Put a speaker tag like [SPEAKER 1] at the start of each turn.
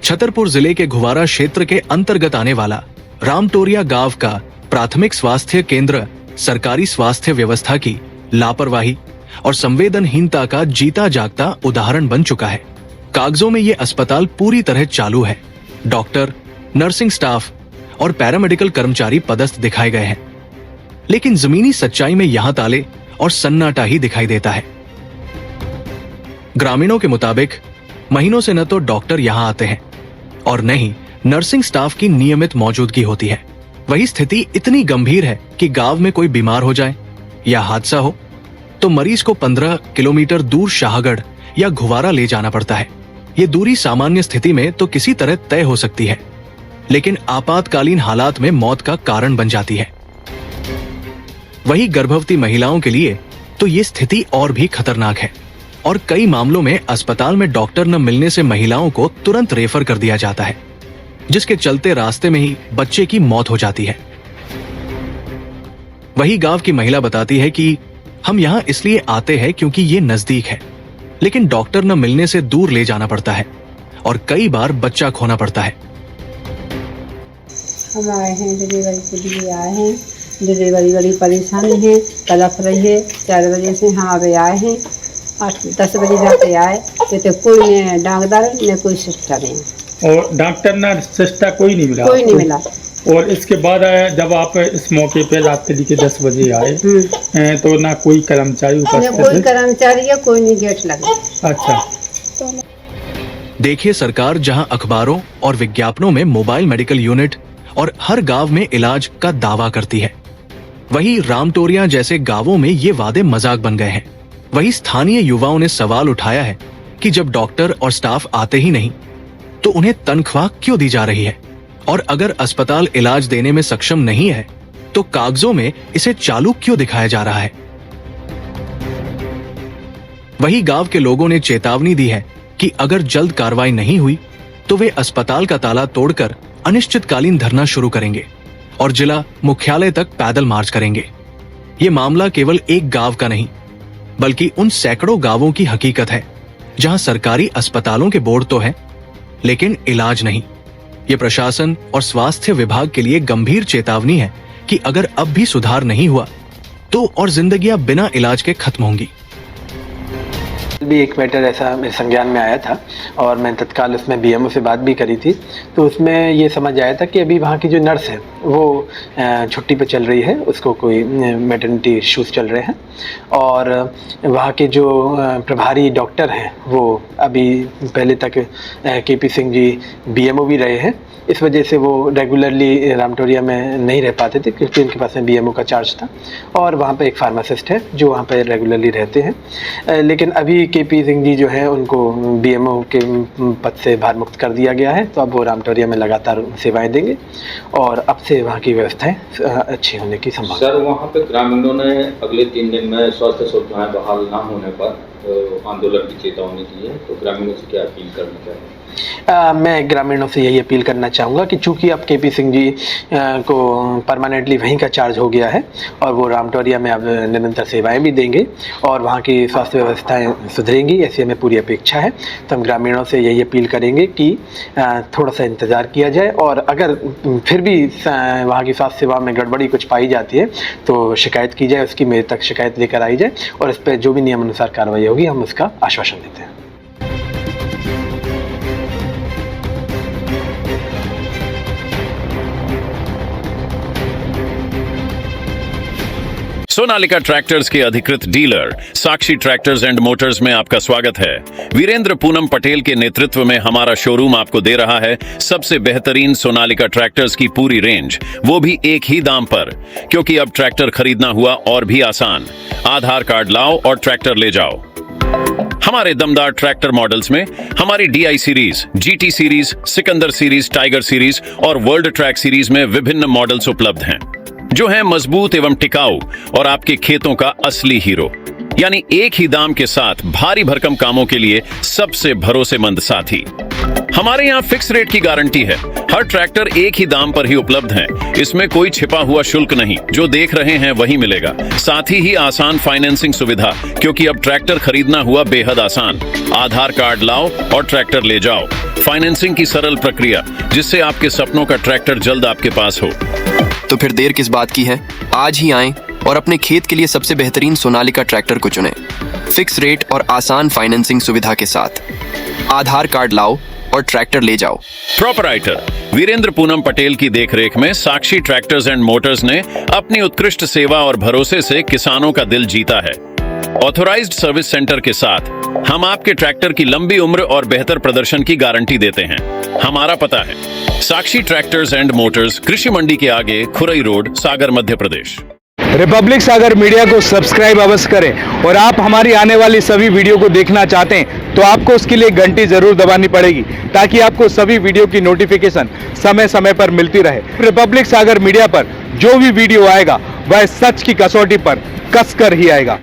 [SPEAKER 1] छतरपुर जिले के घुवारा क्षेत्र के अंतर्गत आने वाला रामटोरिया गांव का प्राथमिक स्वास्थ्य केंद्र सरकारी स्वास्थ्य व्यवस्था की लापरवाही और संवेदनहीनता का जीता जागता उदाहरण बन चुका है। कागजों में ये अस्पताल पूरी तरह चालू है, डॉक्टर, नर्सिंग स्टाफ और पैरामेडिकल कर्मचारी पदस्थ दिखाए गए हैं, लेकिन जमीनी सच्चाई में यहां ताले और सन्नाटा ही दिखाई देता है। ग्रामीणों के मुताबिक महीनों से न तो डॉक्टर यहां आते हैं और न ही नर्सिंग स्टाफ की नियमित मौजूदगी होती है। वही स्थिति इतनी गंभीर है कि गांव में कोई बीमार हो जाए या हादसा हो तो मरीज को 15 किलोमीटर दूर शाहगढ़ या घुवारा ले जाना पड़ता है। ये दूरी सामान्य स्थिति में तो किसी तरह तय हो सकती है, लेकिन आपातकालीन हालात में मौत का कारण बन जाती है। वही गर्भवती महिलाओं के लिए तो ये स्थिति और भी खतरनाक है और कई मामलों में अस्पताल में डॉक्टर न मिलने से महिलाओं को तुरंत रेफर कर दिया जाता है, जिसके चलते रास्ते में ही बच्चे की मौत हो जाती है। वही गांव की महिला बताती है कि हम यहाँ इसलिए आते हैं क्योंकि ये नजदीक है, लेकिन डॉक्टर न मिलने से दूर ले जाना पड़ता है और कई बार बच्चा खोना पड़ता है।
[SPEAKER 2] हम आए हैं डिलीवरी के लिए आए हैं। डिलीवरी बड़ी परेशानी है, तड़प रही है। 4 बजे से हम अभी आए हैं, 8-10 बजे जाके आए तो कोई नहीं डॉक्टर न कोई सिस्टर है।
[SPEAKER 3] और डॉक्टर ना सिस्टर कोई नहीं मिला?
[SPEAKER 2] कोई नहीं मिला।
[SPEAKER 3] और इसके बाद जब आप इस मौके पे रात के 10 बजे आए तो ना कोई कर्मचारी उपस्थित?
[SPEAKER 2] कोई कर्मचारी है, कोई नहीं गेट लगा।
[SPEAKER 3] अच्छा,
[SPEAKER 1] देखिए, सरकार जहां अखबारों और विज्ञापनों में मोबाइल मेडिकल यूनिट और हर गांव में इलाज का दावा करती है, वही रामटोरिया जैसे गांवों में ये वादे मजाक बन गए हैं। वही स्थानीय युवाओं ने सवाल उठाया है कि जब डॉक्टर और स्टाफ आते ही नहीं तो उन्हें तनख्वाह क्यों दी जा रही है, और अगर अस्पताल इलाज देने में सक्षम नहीं है तो कागजों में इसे चालू क्यों दिखाया जा रहा है। वही गांव के लोगों ने चेतावनी दी है कि अगर जल्द कार्रवाई नहीं हुई तो वे अस्पताल का ताला तोड़कर अनिश्चितकालीन धरना शुरू करेंगे और जिला मुख्यालय तक पैदल मार्च करेंगे। ये मामला केवल एक गांव का नहीं बल्कि उन सैकड़ों गांवों की हकीकत है जहां सरकारी अस्पतालों के बोर्ड तो हैं, लेकिन इलाज नहीं। ये प्रशासन और स्वास्थ्य विभाग के लिए गंभीर चेतावनी है कि अगर अब भी सुधार नहीं हुआ तो और जिंदगियां बिना इलाज के खत्म होंगी।
[SPEAKER 4] भी एक मैटर ऐसा मेरे संज्ञान में आया था और मैं तत्काल उसमें बीएमओ से बात भी करी थी, तो उसमें ये समझ आया था कि अभी वहाँ की जो नर्स है वो छुट्टी पे चल रही है, उसको कोई मैटरनिटी इश्यूज़ चल रहे हैं और वहाँ के जो प्रभारी डॉक्टर हैं वो अभी पहले तक केपी सिंह जी बीएमओ भी रहे हैं। इस वजह से वो रेगुलरली रामटोरिया में नहीं रह पाते थे क्योंकि उनके पास में बीएमओ का चार्ज था और वहाँ पे एक फार्मासिस्ट है जो वहाँ पे रेगुलरली रहते हैं। लेकिन अभी केपी सिंह जी जो है उनको बीएमओ के पद से भार मुक्त कर दिया गया है, तो अब वो रामटोरिया में लगातार सेवाएं देंगे और अब से वहाँ की व्यवस्थाएं अच्छी होने की संभावना।
[SPEAKER 5] सर, वहाँ पे ग्रामीणों ने अगले 3 दिन में स्वास्थ्य सुविधाएं बहाल ना होने पर आंदोलन की चेतावनी दी है, तो ग्रामीणों से क्या अपील करना चाहिए?
[SPEAKER 4] मैं ग्रामीणों से यही अपील करना चाहूँगा कि चूंकि अब केपी सिंह जी को परमानेंटली वहीं का चार्ज हो गया है और वो रामटोरिया में अब निरंतर सेवाएं भी देंगे और वहाँ की स्वास्थ्य व्यवस्थाएं सुधरेंगी, ऐसी हमें पूरी अपेक्षा है। तो हम ग्रामीणों से यही अपील करेंगे कि थोड़ा सा इंतज़ार किया जाए और अगर फिर भी वहाँ की स्वास्थ्य सेवा में गड़बड़ी कुछ पाई जाती है तो शिकायत की जाए, उसकी मेरे तक शिकायत लेकर आई जाए और इस पर जो भी नियमानुसार कार्रवाई होगी हम उसका आश्वासन देते हैं।
[SPEAKER 6] सोनालिका ट्रैक्टर्स के अधिकृत dealer Sakshi tractors and Motors में आपका स्वागत है। वीरेंद्र पूनम पटेल के नेतृत्व में हमारा शोरूम आपको दे रहा है सबसे बेहतरीन सोनालिका ट्रैक्टर्स की पूरी रेंज, वो भी एक ही दाम पर, क्योंकि अब ट्रैक्टर खरीदना हुआ और भी आसान। आधार कार्ड लाओ और ट्रैक्टर ले जाओ। हमारे दमदार ट्रैक्टर मॉडल्स में हमारी DI series, GT series, Sikandar series, tiger series और वर्ल्ड ट्रैक सीरीज में विभिन्न मॉडल्स उपलब्ध हैं जो हैं मजबूत एवं टिकाऊ और आपके खेतों का असली हीरो, यानी एक ही दाम के साथ भारी भरकम कामों के लिए सबसे भरोसेमंद साथी। हमारे यहाँ फिक्स रेट की गारंटी है। हर ट्रैक्टर एक ही दाम पर ही उपलब्ध है। इसमें कोई छिपा हुआ शुल्क नहीं, जो देख रहे हैं वही मिलेगा। साथ ही आसान फाइनेंसिंग सुविधा, क्योंकि अब ट्रैक्टर खरीदना हुआ बेहद आसान। आधार कार्ड लाओ और ट्रैक्टर ले जाओ। फाइनेंसिंग की सरल प्रक्रिया, जिससे आपके सपनों का ट्रैक्टर जल्द आपके पास हो।
[SPEAKER 7] तो फिर देर किस बात की है? आज ही आएं और अपने खेत के लिए सबसे बेहतरीन सोनालिका ट्रैक्टर को चुनें। फिक्स रेट और आसान फाइनेंसिंग सुविधा के साथ। आधार कार्ड लाओ और ट्रैक्टर ले जाओ।
[SPEAKER 6] प्रोपराइटर वीरेंद्र पूनम पटेल की देखरेख में साक्षी ट्रैक्टर्स एंड मोटर्स ने अपनी उत्कृष्ट सेवा और भरोसे से किसानों का दिल जीता है। ऑथोराइज्ड सर्विस सेंटर के साथ हम आपके ट्रैक्टर की लंबी उम्र और बेहतर प्रदर्शन की गारंटी देते हैं। हमारा पता है साक्षी ट्रैक्टर्स एंड मोटर्स, कृषि मंडी के आगे, खुरई रोड, सागर, मध्य प्रदेश।
[SPEAKER 8] रिपब्लिक सागर मीडिया को सब्सक्राइब अवश्य करें और आप हमारी आने वाली सभी वीडियो को देखना चाहते हैं तो आपको उसके लिए घंटी जरूर दबानी पड़ेगी, ताकि आपको सभी वीडियो की नोटिफिकेशन समय समय पर मिलती रहे। रिपब्लिक सागर मीडिया पर जो भी वीडियो आएगा वह सच की कसौटी पर कसकर ही आएगा।